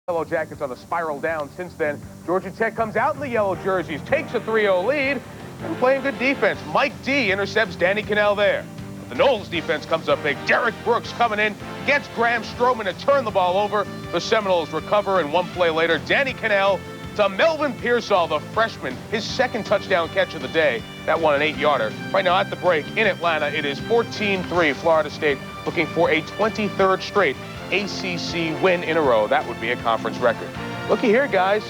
Yellow Jackets on the spiral down since then. Georgia Tech comes out in the yellow jerseys, takes a 3-0 lead, and playing good defense. Mike D intercepts Danny Kanell there. But the Noles defense comes up big. Derek Brooks coming in, gets Graham Stroman to turn the ball over. The Seminoles recover, and one play later, Danny Kanell to Melvin Pearsall, the freshman, his second touchdown catch of the day. That one, an 8-yarder. Right now at the break in Atlanta, it is 14-3. Florida State looking for a 23rd straight ACC win in a row. That would be a conference record. Looky here, guys.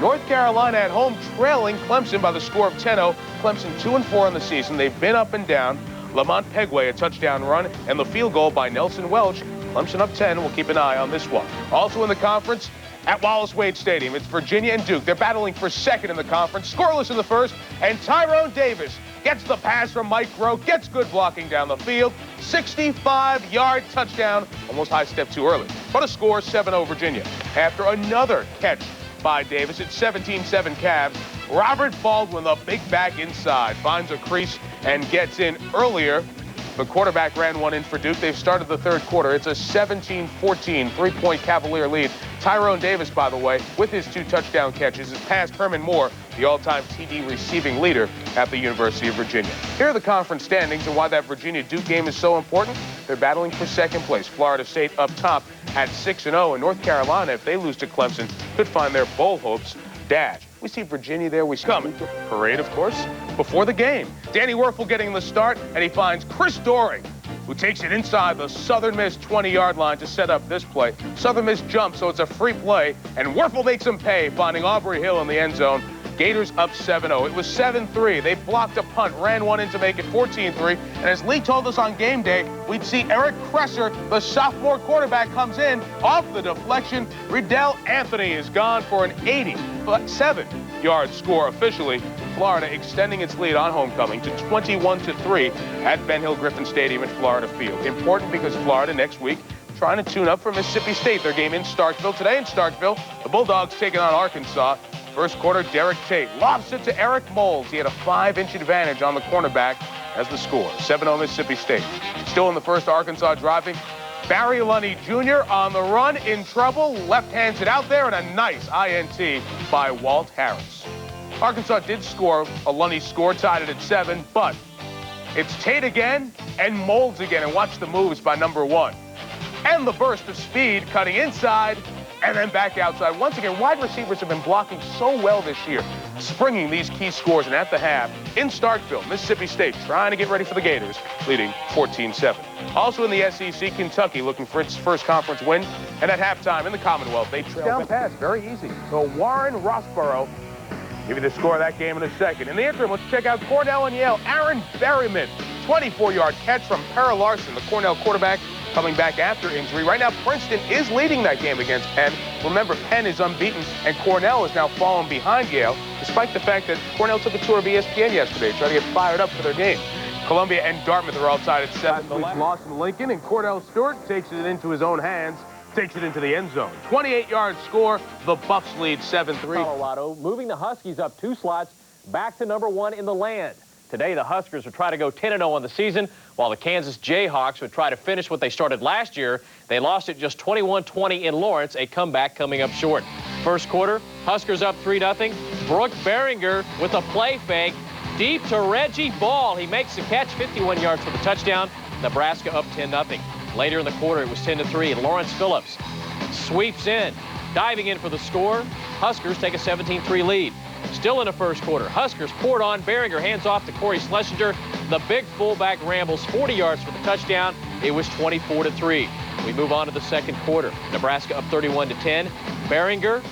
North Carolina at home trailing Clemson by the score of 10-0. Clemson 2-4 in the season. They've been up and down. Lamont Pegway, a touchdown run, and the field goal by Nelson Welch. Clemson up 10. We'll keep an eye on this one. Also in the conference, at Wallace-Wade Stadium, it's Virginia and Duke. They're battling for second in the conference. Scoreless in the first, and Tyrone Davis gets the pass from Mike Rowe, gets good blocking down the field. 65-yard touchdown, almost high step too early. But a score, 7-0 Virginia. After another catch by Davis, it's 17-7 Cavs. Robert Baldwin, the big back inside, finds a crease and gets in earlier. The quarterback ran one in for Duke. They've started the third quarter. It's a 17-14 three-point Cavalier lead. Tyrone Davis, by the way, with his 2 touchdown catches, has passed Herman Moore, the all-time TD receiving leader at the University of Virginia. Here are the conference standings and why that Virginia-Duke game is so important. They're battling for second place. Florida State up top at 6-0, and North Carolina, if they lose to Clemson, could find their bowl hopes dashed. We see Virginia there. We see coming. Parade, of course, before the game. Danny Wuerffel getting the start, and he finds Chris Doering, who takes it inside the Southern Miss 20-yard line to set up this play. Southern Miss jumps, so it's a free play, and Wuerffel makes him pay, finding Aubrey Hill in the end zone. Gators up 7-0. It was 7-3. They blocked a punt, ran one in to make it 14-3. And as Lee told us on game day, we'd see Eric Kresser, the sophomore quarterback, comes in off the deflection. Riddell Anthony is gone for an 87-yard score officially. Florida extending its lead on homecoming to 21-3 at Ben Hill Griffin Stadium at Florida Field. Important because Florida next week trying to tune up for Mississippi State. Their game in Starkville. Today in Starkville, the Bulldogs taking on Arkansas. First quarter, Derek Tate lobs it to Eric Moles. He had a 5-inch advantage on the cornerback as the score. 7-0 Mississippi State. Still in the first, Arkansas driving. Barry Lunney Jr. on the run, in trouble. Left hands it out there, and a nice INT by Walt Harris. Arkansas did score. A Lunney score, tied it at 7, but it's Tate again and Moles again. And watch the moves by number 1. And the burst of speed cutting inside and then back outside. Once again, wide receivers have been blocking so well this year, springing these key scores. And at the half, in Starkville, Mississippi State trying to get ready for the Gators, leading 14-7. Also in the SEC, Kentucky looking for its first conference win. And at halftime in the Commonwealth, they trail down pass. Very easy. So Warren Rossborough, give you the score of that game in a second. In the interim, let's check out Cornell and Yale. Aaron Berryman, 24-yard catch from Perra Larson, the Cornell quarterback, coming back after injury. Right now, Princeton is leading that game against Penn. Remember, Penn is unbeaten, and Cornell is now falling behind Yale, despite the fact that Cornell took a tour of ESPN yesterday, trying to get fired up for their game. Columbia and Dartmouth are all tied at 7. Lawson Lincoln, and Cordell Stewart takes it into his own hands, takes it into the end zone. 28-yard score. The Buffs lead 7-3. Colorado moving the Huskies up 2 slots, back to number 1 in the land. Today, the Huskers will try to go 10-0 on the season, while the Kansas Jayhawks would try to finish what they started last year. They lost it just 21-20 in Lawrence, a comeback coming up short. First quarter, Huskers up 3-0. Brooke Behringer with a play fake, deep to Reggie Ball. He makes the catch, 51 yards for the touchdown. Nebraska up 10-0. Later in the quarter, it was 10-3. Lawrence Phillips sweeps in, diving in for the score. Huskers take a 17-3 lead. Still in the first quarter, Huskers poured on. Behringer hands off to Corey Schlesinger. The big fullback rambles 40 yards for the touchdown. It was 24-3. We move on to the second quarter. Nebraska up 31-10. Behringer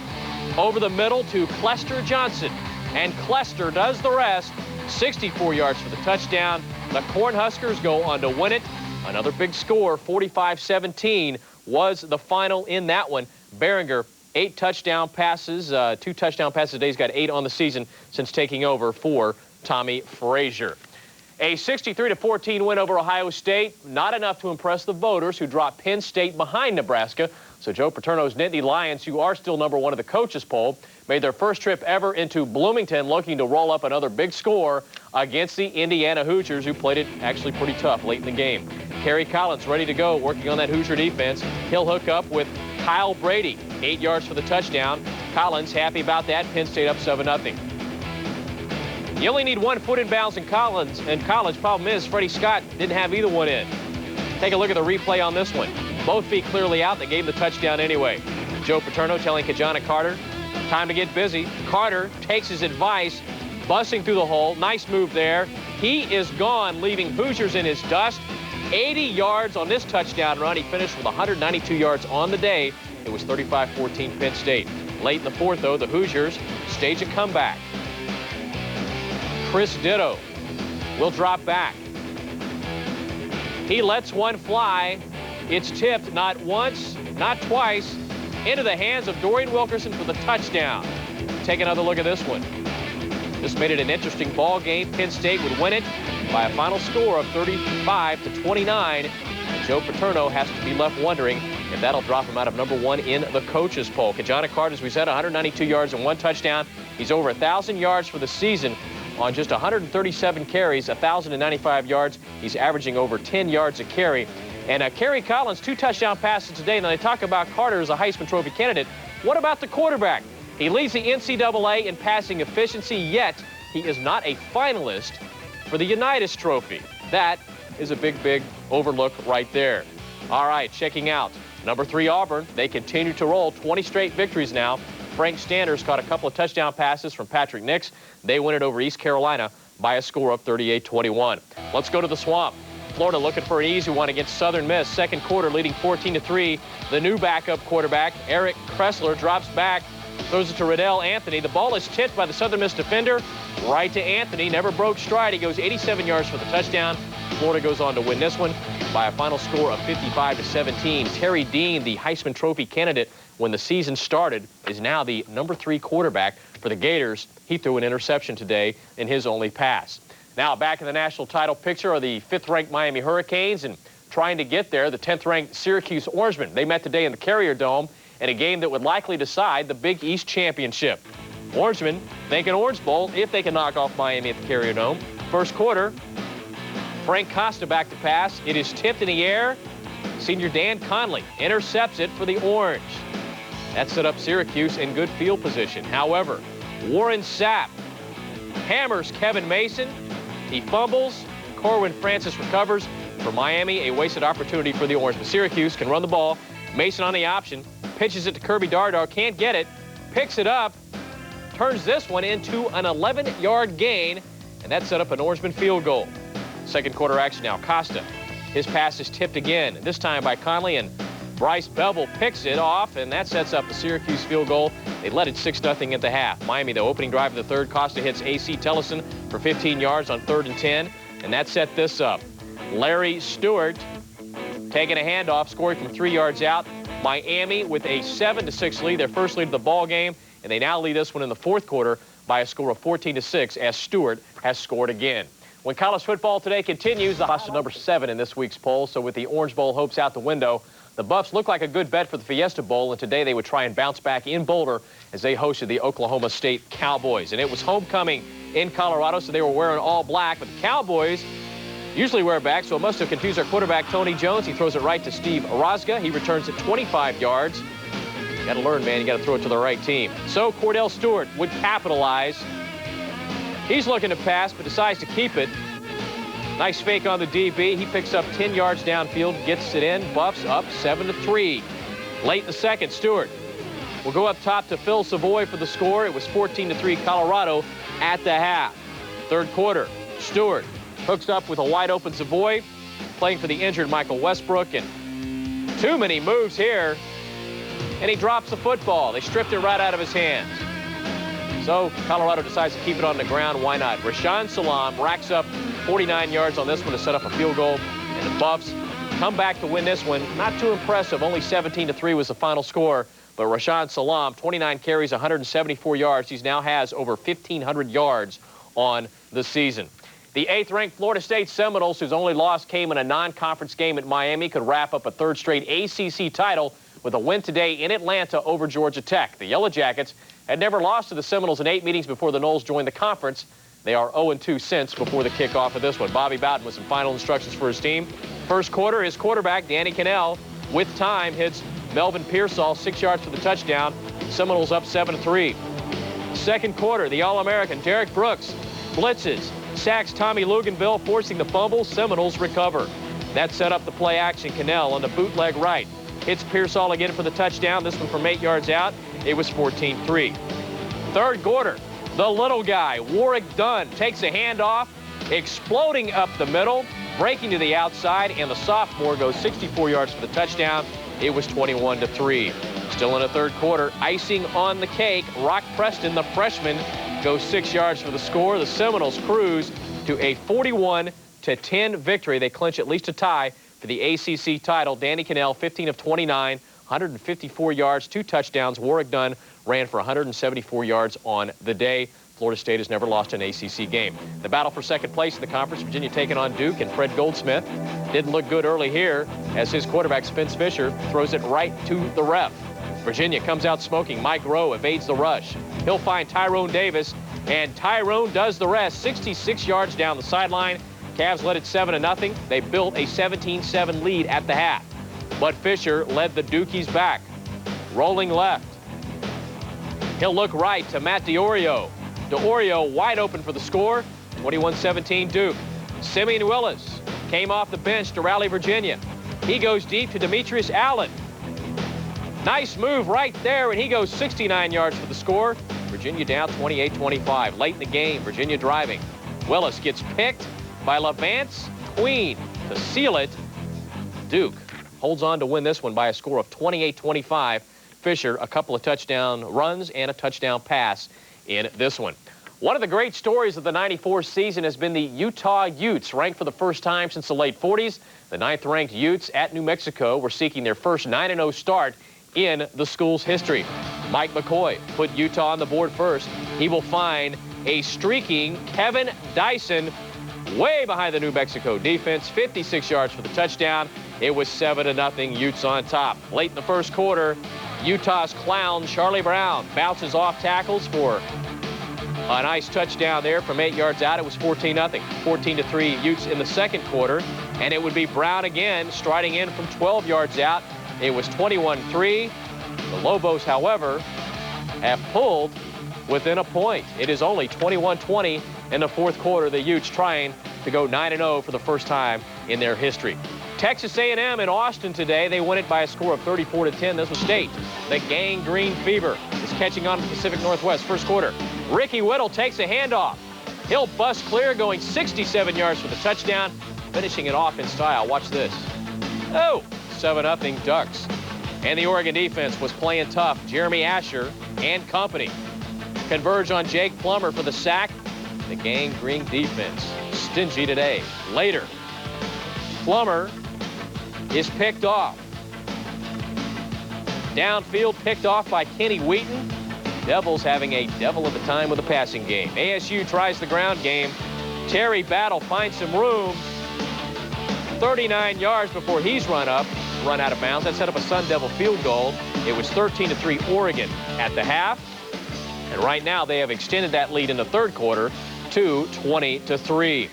over the middle to Clester Johnson. And Clester does the rest. 64 yards for the touchdown. The Cornhuskers go on to win it. Another big score, 45-17 was the final in that one. Behringer, 8 touchdown passes, 2 touchdown passes a day. He's got 8 on the season since taking over for Tommy Frazier. A 63-14 win over Ohio State. Not enough to impress the voters who dropped Penn State behind Nebraska. So Joe Paterno's Nittany Lions, who are still number 1 of the coaches poll, made their first trip ever into Bloomington, looking to roll up another big score against the Indiana Hoosiers, who played it actually pretty tough late in the game. Kerry Collins ready to go, working on that Hoosier defense. He'll hook up with Kyle Brady, 8 yards for the touchdown. Collins happy about that. Penn State up 7-0. You only need 1 foot in bounds in college. Problem is, Freddie Scott didn't have either one in. Take a look at the replay on this one. Both feet clearly out. They gave him the touchdown anyway. Joe Paterno telling Kajana Carter, time to get busy. Carter takes his advice, busting through the hole. Nice move there. He is gone, leaving Hoosiers in his dust. 80 yards on this touchdown run. He finished with 192 yards on the day. It was 35-14 Penn State. Late in the fourth, though, the Hoosiers stage a comeback. Chris Ditto will drop back. He lets one fly. It's tipped not once, not twice, into the hands of Dorian Wilkerson for the touchdown. Take another look at this one. This made it an interesting ball game. Penn State would win it by a final score of 35-29. Joe Paterno has to be left wondering if that'll drop him out of #1 in the coaches poll. Kajana Carter, as we said, 192 yards and 1 touchdown. He's over 1,000 yards for the season on just 137 carries, 1,095 yards. He's averaging over 10 yards a carry. And Kerry Collins, 2 touchdown passes today. Now they talk about Carter as a Heisman Trophy candidate. What about the quarterback? He leads the NCAA in passing efficiency, yet he is not a finalist for the Unitas Trophy. That is a big, big overlook right there. All right, checking out #3 Auburn. They continue to roll, 20 straight victories now. Frank Standers caught a couple of touchdown passes from Patrick Nix. They win it over East Carolina by a score of 38-21. Let's go to the Swamp. Florida looking for an easy one against Southern Miss. Second quarter leading 14-3. The new backup quarterback, Eric Kressler, drops back, throws it to Riddell Anthony. The ball is tipped by the Southern Miss defender right to Anthony. Never broke stride. He goes 87 yards for the touchdown. Florida goes on to win this one by a final score of 55-17. Terry Dean, the Heisman Trophy candidate when the season started, is now the #3 quarterback for the Gators. He threw an interception today in his only pass. Now back in the national title picture are the 5th-ranked Miami Hurricanes, and trying to get there, the 10th-ranked Syracuse Orangemen. They met today in the Carrier Dome in a game that would likely decide the Big East Championship. Orangemen thinking Orange Bowl if they can knock off Miami at the Carrier Dome. First quarter, Frank Costa back to pass. It is tipped in the air. Senior Dan Conley intercepts it for the Orange. That set up Syracuse in good field position. However, Warren Sapp hammers Kevin Mason. He fumbles. Corwin Francis recovers. For Miami, a wasted opportunity for the Orange. But Syracuse can run the ball. Mason on the option. Pitches it to Kirby Dardar. Can't get it. Picks it up. Turns this one into an 11-yard gain. And that set up an Orangeman field goal. Second quarter action now. Costa. His pass is tipped again. This time by Conley, and Bryce Bevel picks it off, and that sets up the Syracuse field goal. They led it 6-0 at the half. Miami, the opening drive of the third, Costa hits A.C. Tellison for 15 yards on 3rd and 10, and that set this up. Larry Stewart taking a handoff, scoring from 3 yards out. Miami with a 7-6 lead, their first lead of the ball game, and they now lead this one in the fourth quarter by a score of 14-6 as Stewart has scored again. When college football today continues, the Costa #7 in this week's poll, so with the Orange Bowl hopes out the window, the Buffs look like a good bet for the Fiesta Bowl, and today they would try and bounce back in Boulder as they hosted the Oklahoma State Cowboys. And it was homecoming in Colorado, so they were wearing all black, but the Cowboys usually wear back, so it must have confused our quarterback, Tony Jones. He throws it right to Steve Orozca. He returns it 25 yards. You got to learn, man. You got to throw it to the right team. So Cordell Stewart would capitalize. He's looking to pass, but decides to keep it. Nice fake on the DB. He picks up 10 yards downfield, gets it in. Buffs up 7-3. Late in the second, Stewart will go up top to Phil Savoy for the score. It was 14-3 Colorado at the half. Third quarter, Stewart hooks up with a wide-open Savoy, playing for the injured Michael Westbrook, and too many moves here, and he drops the football. They stripped it right out of his hands. So Colorado decides to keep it on the ground. Why not? Rashaan Salam racks up 49 yards on this one to set up a field goal, and the Buffs come back to win this one. Not too impressive. Only 17-3 was the final score, but Rashaan Salam, 29 carries, 174 yards. He now has over 1,500 yards on the season. The 8th-ranked Florida State Seminoles, whose only loss came in a non-conference game at Miami, could wrap up a third straight ACC title with a win today in Atlanta over Georgia Tech. The Yellow Jackets had never lost to the Seminoles in 8 meetings before the Noles joined the conference. They are 0-2 since before the kickoff of this one. Bobby Bowden with some final instructions for his team. First quarter, his quarterback, Danny Cannell, with time, hits Melvin Pearsall, 6 yards for the touchdown. Seminoles up 7-3. Second quarter, the All-American Derek Brooks blitzes, sacks Tommy Luganville, forcing the fumble. Seminoles recover. That set up the play action. Cannell on the bootleg right. Hits Pearsall again for the touchdown. This one from 8 yards out. It was 14-3. Third quarter, the little guy, Warrick Dunn, takes a handoff, exploding up the middle, breaking to the outside, and the sophomore goes 64 yards for the touchdown. It was 21-3. Still in the third quarter, icing on the cake. Rock Preston, the freshman, goes 6 yards for the score. The Seminoles cruise to a 41-10 victory. They clinch at least a tie for the ACC title. Danny Cannell, 15 of 29, 154 yards, 2 touchdowns. Warrick Dunn ran for 174 yards on the day. Florida State has never lost an ACC game. The battle for second place in the conference, Virginia taking on Duke, and Fred Goldsmith didn't look good early here as his quarterback, Spence Fisher, throws it right to the ref. Virginia comes out smoking. Mike Rowe evades the rush. He'll find Tyrone Davis, and Tyrone does the rest. 66 yards down the sideline. Cavs led it 7-0. They built a 17-7 lead at the half. But Fisher led the Dukies back. Rolling left. He'll look right to Matt DeOrio. DeOrio wide open for the score. 21-17 Duke. Simeon Willis came off the bench to rally Virginia. He goes deep to Demetrius Allen. Nice move right there, and he goes 69 yards for the score. Virginia down 28-25. Late in the game, Virginia driving. Willis gets picked by Levance Queen to seal it. Duke holds on to win this one by a score of 28-25. Fisher, a couple of touchdown runs and a touchdown pass in this one. One of the great stories of the '94 season has been the Utah Utes, ranked for the first time since the late 40s. The 9th-ranked Utes at New Mexico were seeking their first 9-0 start in the school's history. Mike McCoy put Utah on the board first. He will find a streaking Kevin Dyson way behind the New Mexico defense. 56 yards for the touchdown. It was 7-0 Utes on top. Late in the first quarter, Utah's clown Charlie Brown bounces off tackles for a nice touchdown there from 8 yards out. It was 14-0. 14-3 Utes in the second quarter. And it would be Brown again striding in from 12 yards out. It was 21-3. The Lobos, however, have pulled within a point. It is only 21-20 in the fourth quarter. The Utes trying to go 9-0 for the first time in their history. Texas A&M in Austin today, they win it by a score of 34-10. This was State. The Gang Green Fever is catching on the Pacific Northwest. First quarter, Ricky Whittle takes a handoff. He'll bust clear, going 67 yards for the touchdown, finishing it off in style. Watch this. Oh, 7-0 Ducks. And the Oregon defense was playing tough. Jeremy Asher and company converge on Jake Plummer for the sack. The Gang Green defense stingy today. Later, Plummer is picked off. Downfield picked off by Kenny Wheaton. Devils having a devil of a time with the passing game. ASU tries the ground game. Terry Battle finds some room. 39 yards before he's run out of bounds. That set up a Sun Devil field goal. It was 13-3 Oregon at the half. And right now they have extended that lead in the third quarter to 20-3.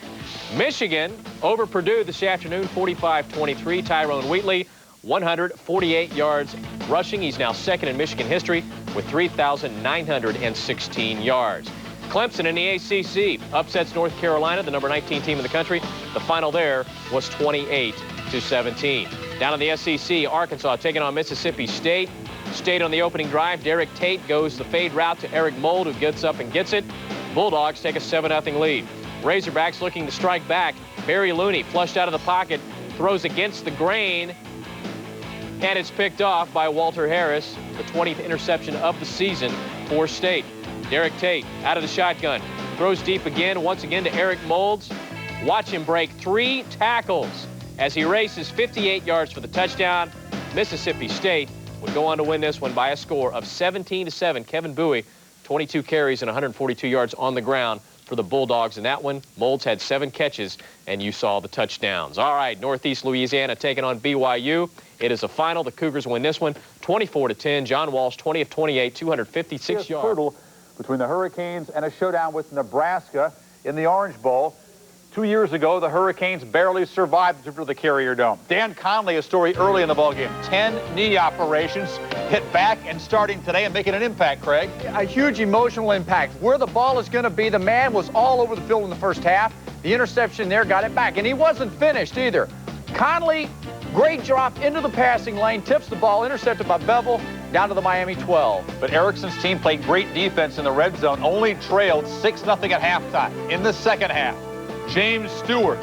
Michigan over Purdue this afternoon, 45-23. Tyrone Wheatley, 148 yards rushing. He's now second in Michigan history with 3,916 yards. Clemson in the ACC upsets North Carolina, the number 19 team in the country. The final there was 28-17. Down in the SEC, Arkansas taking on Mississippi State. State on the opening drive. Derek Tate goes the fade route to Eric Mold, who gets up and gets it. Bulldogs take a 7-0 lead. Razorbacks looking to strike back. Barry Looney flushed out of the pocket, throws against the grain, and it's picked off by Walter Harris, the 20th interception of the season for State. Derek Tate out of the shotgun, throws deep again, once again to Eric Moulds. Watch him break 3 tackles as he races 58 yards for the touchdown. Mississippi State would go on to win this one by a score of 17-7. Kevin Bowie, 22 carries and 142 yards on the ground for the Bulldogs in that one. Moulds had 7 catches, and you saw the touchdowns. All right, Northeast Louisiana taking on BYU. It is a final. The Cougars win this one 24-10. John Walsh, 20 of 28, 256 yards. Between the Hurricanes and a showdown with Nebraska in the Orange Bowl. 2 years ago, the Hurricanes barely survived the trip to the Carrier Dome. Dan Conley, a story early in the ballgame. 10 knee operations, hit back and starting today and making an impact, Craig. A huge emotional impact. Where the ball is going to be, the man was all over the field in the first half. The interception there got it back, and he wasn't finished either. Conley, great drop into the passing lane, tips the ball, intercepted by Bevel, down to the Miami 12. But Erickson's team played great defense in the red zone, only trailed 6-0 at halftime. In the second half, James Stewart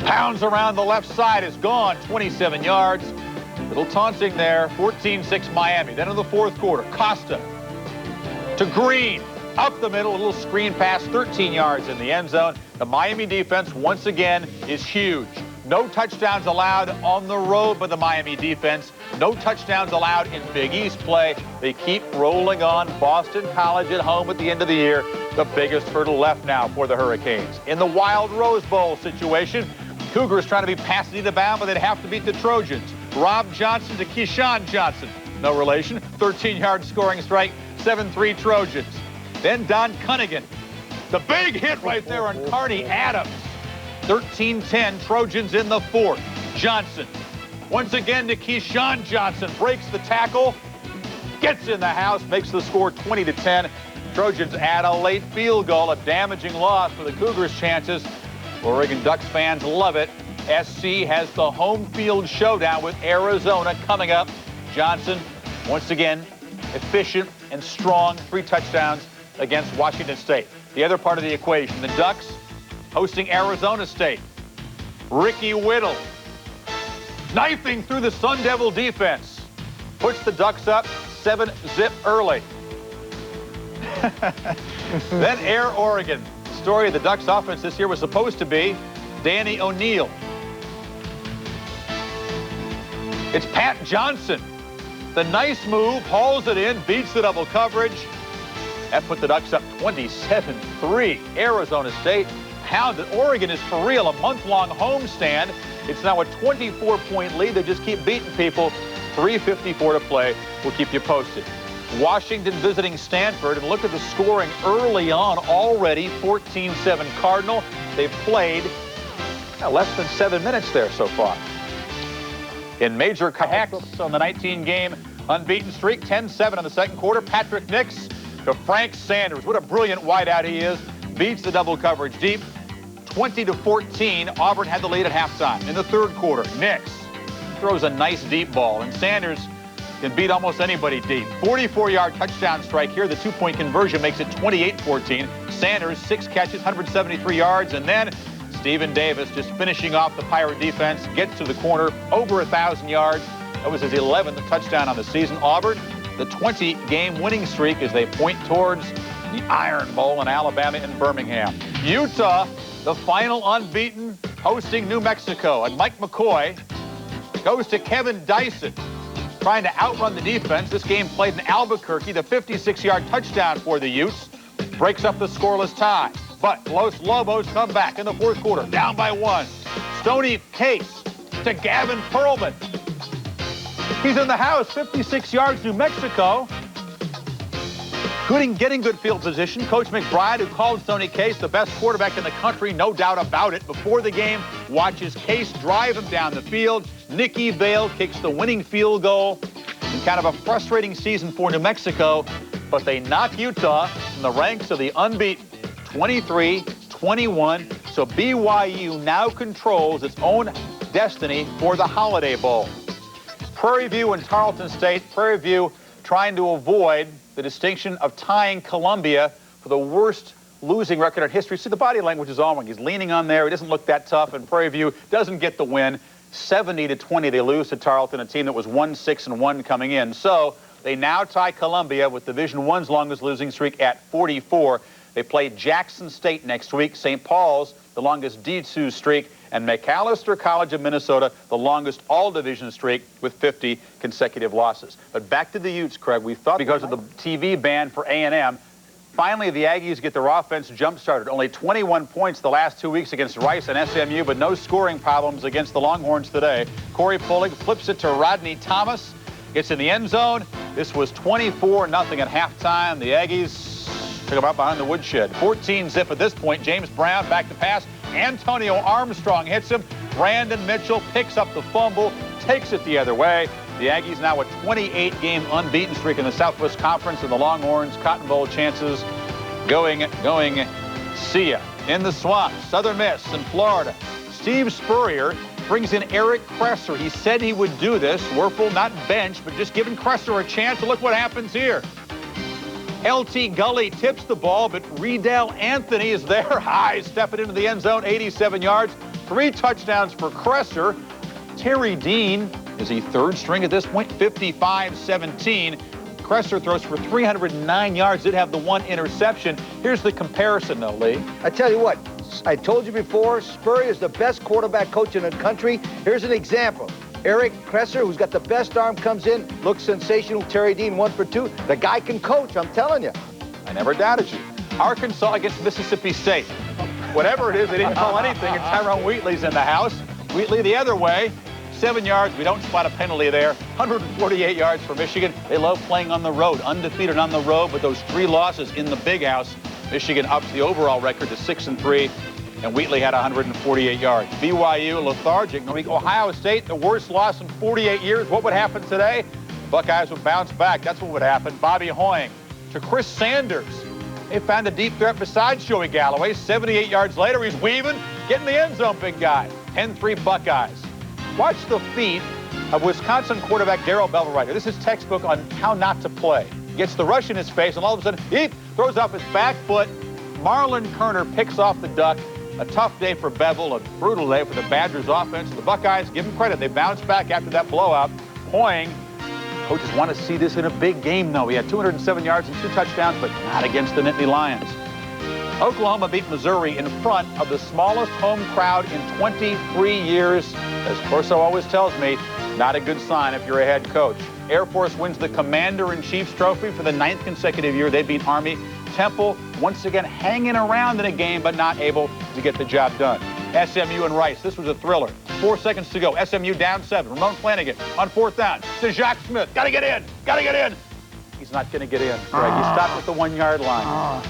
pounds around the left side, is gone 27 yards. Little taunting there, 14-6 Miami. Then in the fourth quarter, Costa to Green, up the middle, a little screen pass, 13 yards in the end zone. The Miami defense, once again, is huge. No touchdowns allowed on the road by the Miami defense. No touchdowns allowed in Big East play. They keep rolling on. Boston College at home at the end of the year. The biggest hurdle left now for the Hurricanes. In the Wild Rose Bowl situation, Cougars trying to be Pasadena bound, but they'd have to beat the Trojans. Rob Johnson to Keyshawn Johnson. No relation. 13-yard scoring strike, 7-3 Trojans. Then Don Cunningham. The big hit right there on Carney Adams. 13-10 Trojans in the fourth. Johnson once again to Keyshawn Johnson, breaks the tackle, gets in the house, makes the score 20-10. Trojans add a late field goal, a damaging loss for the Cougars' chances. Oregon Ducks fans love it. SC has the home field showdown with Arizona coming up. Johnson once again efficient and strong, 3 touchdowns against Washington State. The other part of the equation, the Ducks hosting Arizona State. Ricky Whittle knifing through the Sun Devil defense. Puts the Ducks up 7-zip early. Then Air Oregon. The story of the Ducks offense this year was supposed to be Danny O'Neal. It's Pat Johnson. The nice move, hauls it in, beats the double coverage. That put the Ducks up 27-3. Arizona State pounded. Oregon is for real, a month-long homestand. It's now a 24-point lead. They just keep beating people. 3:54 to play. We'll keep you posted. Washington visiting Stanford, and look at the scoring early on already. 14-7 Cardinal. They've played less than 7 minutes there so far. In major Hacks on the 19-game unbeaten streak, 10-7 in the second quarter. Patrick Nix to Frank Sanders. What a brilliant wideout he is. Beats the double coverage deep. 20-14. Auburn had the lead at halftime. In the third quarter, Nix throws a nice deep ball, and Sanders can beat almost anybody deep. 44-yard touchdown strike here. The 2-point conversion makes it 28-14. Sanders, 6 catches, 173 yards, and then Stephen Davis just finishing off the Pirate defense, gets to the corner, over 1,000 yards. That was his 11th touchdown on the season. Auburn, the 20-game winning streak as they point towards the Iron Bowl in Alabama and Birmingham. Utah, the final unbeaten, hosting New Mexico. And Mike McCoy goes to Kevin Dyson, trying to outrun the defense. This game played in Albuquerque. The 56-yard touchdown for the Utes breaks up the scoreless tie. But Los Lobos come back in the fourth quarter, down by 1. Stoney Case to Gavin Perlman. He's in the house, 56 yards, New Mexico. Getting good field position. Coach McBride, who called Stoney Case the best quarterback in the country, no doubt about it, before the game, watches Case drive him down the field. Nicky Vale kicks the winning field goal. In kind of a frustrating season for New Mexico, but they knock Utah in the ranks of the unbeaten, 23-21. So BYU now controls its own destiny for the Holiday Bowl. Prairie View and Tarleton State. Prairie View trying to avoid the distinction of tying Columbia for the worst losing record in history. See, the body language is on. He's leaning on there. He doesn't look that tough, and Prairie View doesn't get the win. 70-20, they lose to Tarleton, a team that was 1-6-1 coming in. So they now tie Columbia with Division I's longest losing streak at 44. They play Jackson State next week. St. Paul's, the longest D2 streak, and Macalester College of Minnesota, the longest all-division streak with 50 consecutive losses. But back to the Utes, Craig. We thought because of the TV ban for A&M, finally the Aggies get their offense jump-started. Only 21 points the last 2 weeks against Rice and SMU, but no scoring problems against the Longhorns today. Corey Pulig flips it to Rodney Thomas. Gets in the end zone. This was 24-0 at halftime. The Aggies took him out behind the woodshed. 14-zip at this point. James Brown back to pass. Antonio Armstrong hits him. Brandon Mitchell picks up the fumble, takes it the other way. The Aggies now a 28-game unbeaten streak in the Southwest Conference, and the Longhorns Cotton Bowl chances going see ya. In the swamp, Southern Miss in Florida. Steve Spurrier brings in Eric Kresser. He said he would do this. Werfel not bench, but just giving Kresser a chance. Look what happens here. LT Gully tips the ball, but Riedel Anthony is there. High, stepping into the end zone, 87 yards. 3 touchdowns for Kresser. Terry Dean, is he third string at this point? 55-17. Kresser throws for 309 yards, did have the 1 interception. Here's the comparison, though, Lee. I tell you what, I told you before, Spurrier is the best quarterback coach in the country. Here's an example. Eric Kresser, who's got the best arm, comes in, looks sensational. Terry Dean, 1 for 2. The guy can coach, I'm telling you. I never doubted you. Arkansas against Mississippi State. Whatever it is, they didn't call anything, and Tyrone Wheatley's in the house. Wheatley the other way. 7 yards. We don't spot a penalty there. 148 yards for Michigan. They love playing on the road, undefeated on the road, but those 3 losses in the Big House. Michigan ups the overall record to 6-3, and Wheatley had 148 yards. BYU lethargic. Ohio State, the worst loss in 48 years. What would happen today? The Buckeyes would bounce back. That's what would happen. Bobby Hoying to Chris Sanders. They found a deep threat besides Joey Galloway. 78 yards later, he's weaving, getting the end zone, big guy. 10-3 Buckeyes. Watch the feet of Wisconsin quarterback Darrell Belveriter. This is textbook on how not to play. Gets the rush in his face, and all of a sudden, he throws off his back foot. Marlon Kerner picks off the duck. A tough day for Bevel, a brutal day for the Badgers offense. The Buckeyes, give them credit, they bounced back after that blowout. Hoying, coaches want to see this in a big game, though. He had 207 yards and 2 touchdowns, but not against the Nittany Lions. Oklahoma beat Missouri in front of the smallest home crowd in 23 years. As Corso always tells me, not a good sign if you're a head coach. Air Force wins the Commander-in-Chief's trophy for the 9th consecutive year. They beat Army. Temple once again hanging around in a game, but not able to get the job done. SMU and Rice, this was a thriller. 4 seconds to go. SMU down 7. Ramon Flanagan on 4th down. To Jacques Smith. Got to get in. Got to get in. He's not going to get in. Greg, he stopped at the 1-yard line.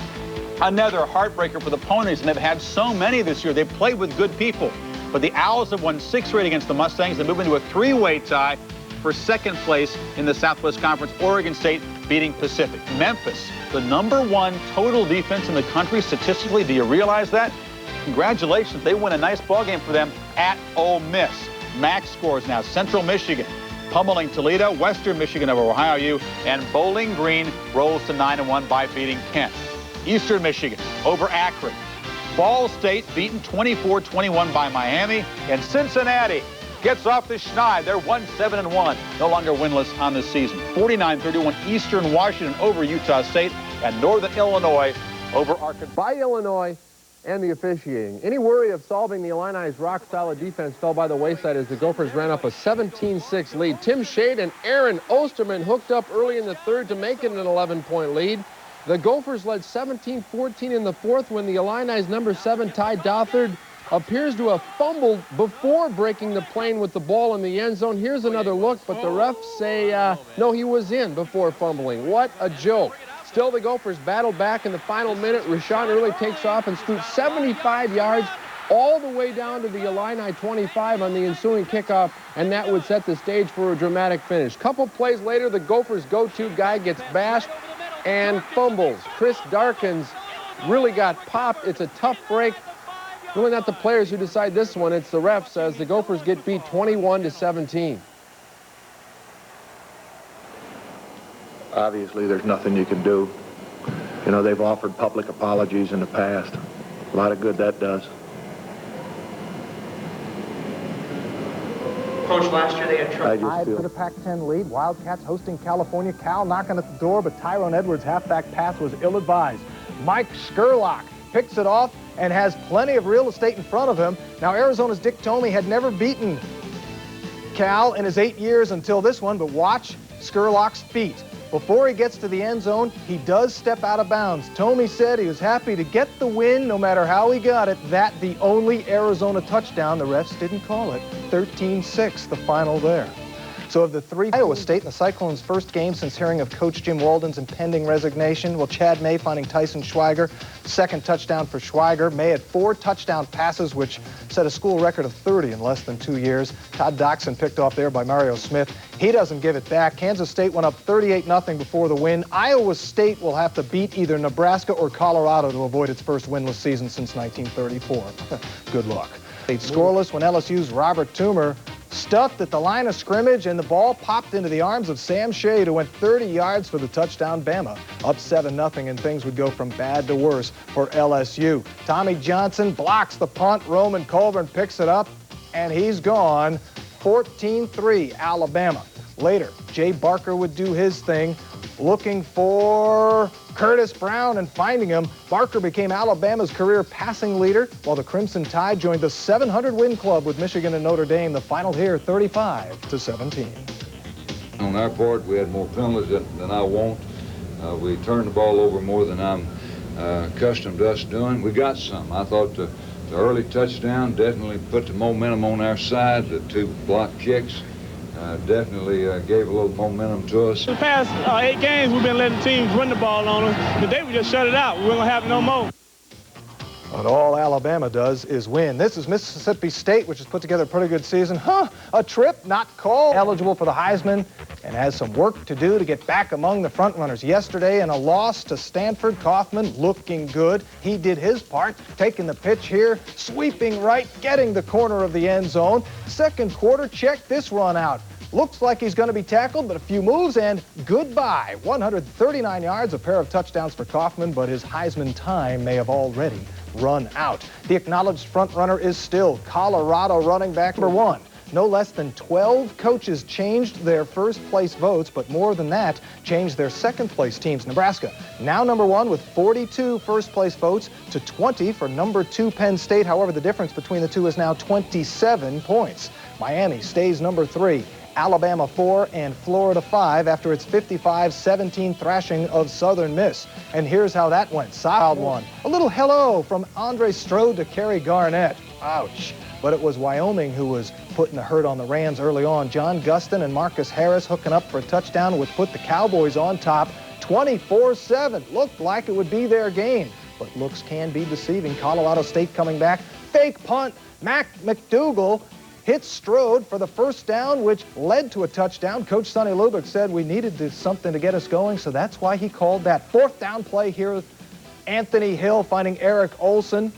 Another heartbreaker for the ponies, and they've had so many this year. They've played with good people. But the Owls have won 6 straight against the Mustangs. They move into a 3-way tie for 2nd place in the Southwest Conference. Oregon State beating Pacific. Memphis, the #1 total defense in the country statistically. Do you realize that? Congratulations. They win a nice ball game for them at Ole Miss. Max scores now. Central Michigan pummeling Toledo. Western Michigan over Ohio U. And Bowling Green rolls to 9-1 by beating Kent. Eastern Michigan over Akron. Ball State beaten 24-21 by Miami. And Cincinnati gets off the schneid. They're 1-7-1, no longer winless on the season. 49-31 Eastern Washington over Utah State, and Northern Illinois over Arkansas. By Illinois and the officiating. Any worry of solving the Illini's rock-solid defense fell by the wayside as the Gophers ran up a 17-6 lead. Tim Shade and Aaron Osterman hooked up early in the 3rd to make it an 11-point lead. The Gophers led 17-14 in the 4th when the Illini's #7 Ty Dothard appears to have fumbled before breaking the plane with the ball in the end zone. Here's another look, but the refs say, no, he was in before fumbling. What a joke. Still, the Gophers battled back in the final minute. Rashawn Early takes off and scoots 75 yards all the way down to the Illini 25 on the ensuing kickoff, and that would set the stage for a dramatic finish. Couple plays later, the Gophers' go-to guy gets bashed and fumbles. Chris Darkins really got popped. It's a tough break. Really not the players who decide this one. It's the refs as the Gophers get beat 21-17. Obviously, there's nothing you can do. You know, they've offered public apologies in the past. A lot of good that does. Coach, last year they had trouble. Tied for the Pac-10 lead. Wildcats hosting California. Cal knocking at the door, but Tyrone Edwards' halfback pass was ill-advised. Mike Skurlock picks it off and has plenty of real estate in front of him. Now, Arizona's Dick Tomey had never beaten Cal in his 8 years until this one, but watch Skurlock's feet. Before he gets to the end zone, he does step out of bounds. Tomey said he was happy to get the win no matter how he got it. That the only Arizona touchdown. The refs didn't call it. 13-6, the final there. So of the three, Iowa State in the Cyclones' first game since hearing of Coach Jim Walden's impending resignation. Well, Chad May finding Tyson Schweiger. Second touchdown for Schweiger. May had 4 touchdown passes, which set a school record of 30 in less than 2 years. Todd Doxson picked off there by Mario Smith. He doesn't give it back. Kansas State went up 38-0 before the win. Iowa State will have to beat either Nebraska or Colorado to avoid its first winless season since 1934. Good luck. Stayed scoreless when LSU's Robert Toomer stuffed at the line of scrimmage, and the ball popped into the arms of Sam Shade, who went 30 yards for the touchdown. Bama up 7-0, and things would go from bad to worse for LSU. Tommy Johnson blocks the punt. Roman Colburn picks it up, and he's gone. 14-3 Alabama. Later, Jay Barker would do his thing, looking for Curtis Brown and finding him. Barker became Alabama's career passing leader, while the Crimson Tide joined the 700-win club with Michigan and Notre Dame. The final here, 35-17. On our part, we had more penalties than I want. We turned the ball over more than I'm accustomed to us doing. We got some. I thought the early touchdown definitely put the momentum on our side. The 2 block kicks definitely gave a little momentum to us. The past 8 games, we've been letting teams run the ball on us. Today, we just shut it out. We're going to have no more. But all Alabama does is win. This is Mississippi State, which has put together a pretty good season. A trip not called. Eligible for the Heisman and has some work to do to get back among the front runners. Yesterday in a loss to Stanford, Kaufman looking good. He did his part, taking the pitch here, sweeping right, getting the corner of the end zone. Second quarter, check this run out. Looks like he's going to be tackled, but a few moves and goodbye. 139 yards, a pair of touchdowns for Kaufman, but his Heisman time may have already run out. The acknowledged front runner is still Colorado running back number 1. No less than 12 coaches changed their first place votes, but more than that, changed their second place teams. Nebraska now number 1 with 42 first place votes to 20 for number 2 Penn State. However, the difference between the two is now 27 points. Miami stays number 3. Alabama 4 and Florida 5 after its 55-17 thrashing of Southern Miss. And here's how that went. Solid one. A little hello from Andre Strode to Kerry Garnett. Ouch. But it was Wyoming who was putting the hurt on the Rams early on. John Gustin and Marcus Harris hooking up for a touchdown would put the Cowboys on top 24-7. Looked like it would be their game, but looks can be deceiving. Colorado State coming back. Fake punt. Mac McDougal hit Strode for the first down, which led to a touchdown. Coach Sonny Lubick said we needed something to get us going, so that's why he called that. Fourth down play here. Anthony Hill finding Eric Olson,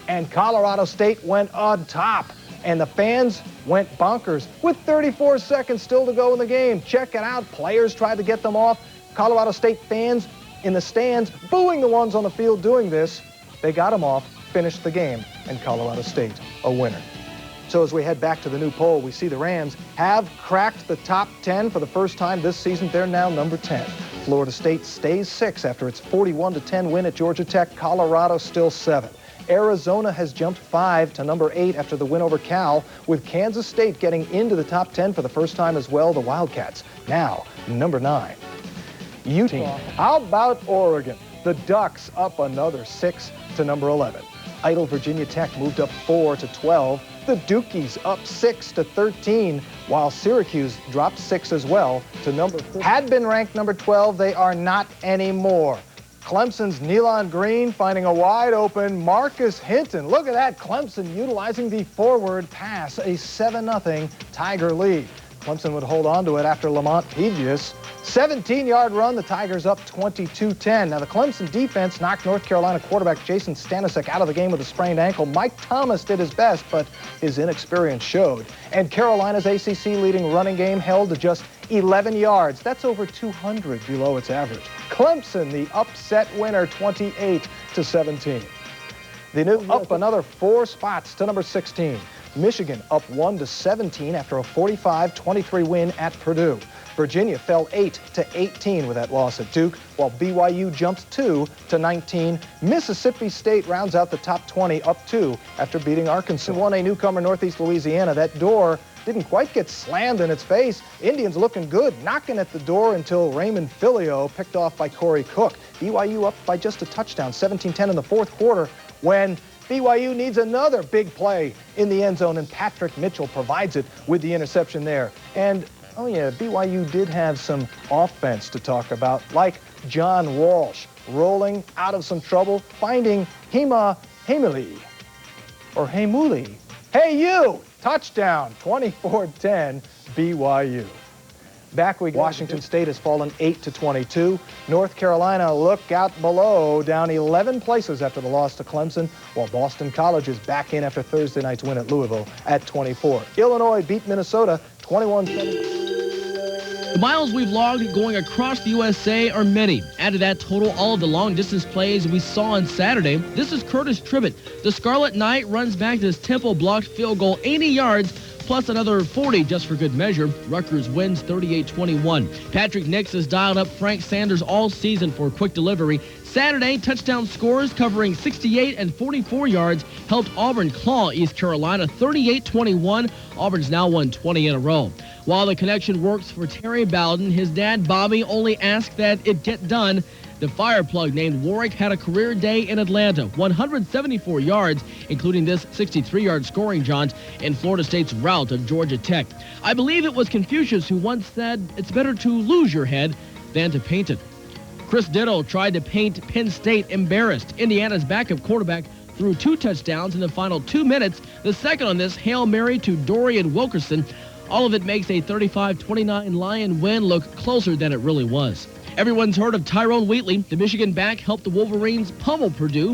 and Colorado State went on top. And the fans went bonkers with 34 seconds still to go in the game. Check it out. Players tried to get them off. Colorado State fans in the stands booing the ones on the field doing this. They got them off, finished the game, and Colorado State a winner. So as we head back to the new poll, we see the Rams have cracked the top 10 for the first time this season. They're now number 10. Florida State stays 6 after its 41-10 win at Georgia Tech. Colorado still 7. Arizona has jumped 5 to number 8 after the win over Cal, with Kansas State getting into the top 10 for the first time as well. The Wildcats now number 9. Utah. How about Oregon? The Ducks up another 6 to number 11. Idle Virginia Tech moved up 4 to 12. The Dukies up 6 to 13, while Syracuse dropped 6 as well to number 15. Had been ranked number 12, they are not anymore. Clemson's Nealon Green finding a wide open Marcus Hinton. Look at that, Clemson utilizing the forward pass, a 7-0 Tiger lead. Clemson would hold on to it after Lamont Pegius. 17-yard run, the Tigers up 22-10. Now, the Clemson defense knocked North Carolina quarterback Jason Stanisic out of the game with a sprained ankle. Mike Thomas did his best, but his inexperience showed. And Carolina's ACC-leading running game held to just 11 yards. That's over 200 below its average. Clemson, the upset winner, 28-17. The new up another 4 spots to number 16. Michigan up 1-17 after a 45-23 win at Purdue. Virginia fell 8-18 with that loss at Duke, while BYU jumps 2-19. Mississippi State rounds out the top 20 up 2 after beating Arkansas. Won a newcomer Northeast Louisiana. That door didn't quite get slammed in its face. Indians looking good, knocking at the door until Raymond Filio picked off by Corey Cook. BYU up by just a touchdown, 17-10 in the fourth quarter, when BYU needs another big play in the end zone, and Patrick Mitchell provides it with the interception there. And Oh, yeah, BYU did have some offense to talk about, like John Walsh rolling out of some trouble, finding Hema Hamili, or Hamuli. Hey, you! Touchdown, 24-10, BYU. Back we go. Washington State has fallen 8-22. North Carolina, look out below, down 11 places after the loss to Clemson, while Boston College is back in after Thursday night's win at Louisville at 24. Illinois beat Minnesota 21-7. The miles we've logged going across the USA are many. Add to that total all of the long-distance plays we saw on Saturday. This is Curtis Tribbett. The Scarlet Knight runs back this Temple-blocked field goal 80 yards, plus another 40 just for good measure. Rutgers wins 38-21. Patrick Nix has dialed up Frank Sanders all season for quick delivery. Saturday, touchdown scores covering 68 and 44 yards helped Auburn claw East Carolina 38-21. Auburn's now won 20 in a row. While the connection works for Terry Bowden, his dad, Bobby, only asked that it get done. The fireplug named Warwick had a career day in Atlanta, 174 yards, including this 63-yard scoring jaunt in Florida State's rout of Georgia Tech. I believe it was Confucius who once said, "It's better to lose your head than to paint it." Chris Ditto tried to paint Penn State embarrassed. Indiana's backup quarterback threw 2 touchdowns in the final 2 minutes, the second on this Hail Mary to Dorian Wilkerson. All of it makes a 35-29 Lion win look closer than it really was. Everyone's heard of Tyrone Wheatley. The Michigan back helped the Wolverines pummel Purdue.